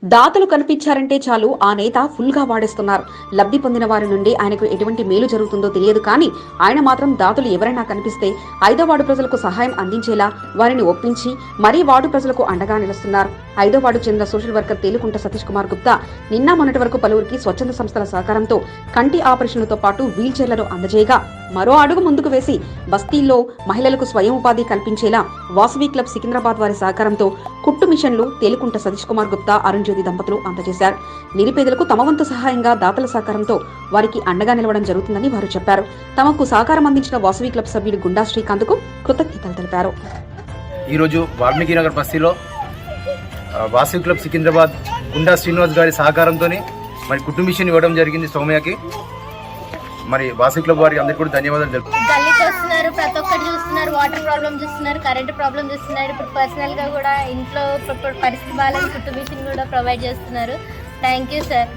దాతలు కనిపించారంటే చాలు ఆ నేత ఫుల్ గా వాడేస్తున్నారు. లబ్ధి పొందిన వారి నుండి ఆయనకు ఎటువంటి మేలు జరుగుతుందో తెలియదు కానీ ఆయన మాత్రం దాతలు ఎవరైనా కనిపిస్తే 5వ వార్డు ప్రజలకు సహాయం అందించేలా వారిని ఒప్పించి మరీ వార్డు ప్రజలకు అండగా నిలుస్తున్నారు. 5వ వార్డు చెందిన సోషల్ వర్కర్ తేలుకుంట సతీష్ కుమార్ గుప్తా నిన్న మొన్నటి వరకు పలువురికి స్వచ్ఛంద సంస్థల సహకారంతో కంటి ఆపరేషన్లతో పాటు వీల్ చైర్లను అందజేయగా మరో అడుగు ముందుకు వేసి బస్తీల్లో మహిళలకు స్వయం ఉపాధి కల్పించేలా వాసవి క్లబ్ సికింద్రాబాద్ వారి సహకారంతో కుట్టు మిషన్లు తేలుకుంట సతీష్ కుమార్ గుప్తా అరుణ్ జ్యోతి దంపతులు అందజేశారు. నిరుపేదలకు తమ వంతు సహాయంగా దాతల సహకారంతో వారికి అండగా నిలవడం జరుగుతుందని వారు చెప్పారు. తమకు సహకారం అందించిన వాసవి క్లబ్ సభ్యుడు గుండా శ్రీకాంత్ కు కృతజ్ఞతలు తెలిపారు. ఈరోజు వాల్మీకి నగర్ బస్తీలో వాసవి క్లబ్ సికింద్రాబాద్ గుండా శ్రీనివాస్ గారి సహకారంతో మరి కుట్టు మిషన్ ఇవ్వడం జరిగింది సౌమ్యకి. మరి వాసవి క్లబ్ వారికి అందరికీ కూడా ధన్యవాదాలు తెలుపుతున్నాను. గల్లీకి వస్తున్నారు, ప్రతి ఒక్కటి చూస్తున్నారు, వాటర్ ప్రాబ్లం చూస్తున్నారు, కరెంట్ ప్రాబ్లం చూస్తున్నారు. ఇప్పుడు పర్సనల్ గా కూడా ఇంట్లో పరిస్థితి బాగాలేదు, కుట్టు మిషన్ కూడా ప్రొవైడ్ చేస్తున్నారు. Thank you sir.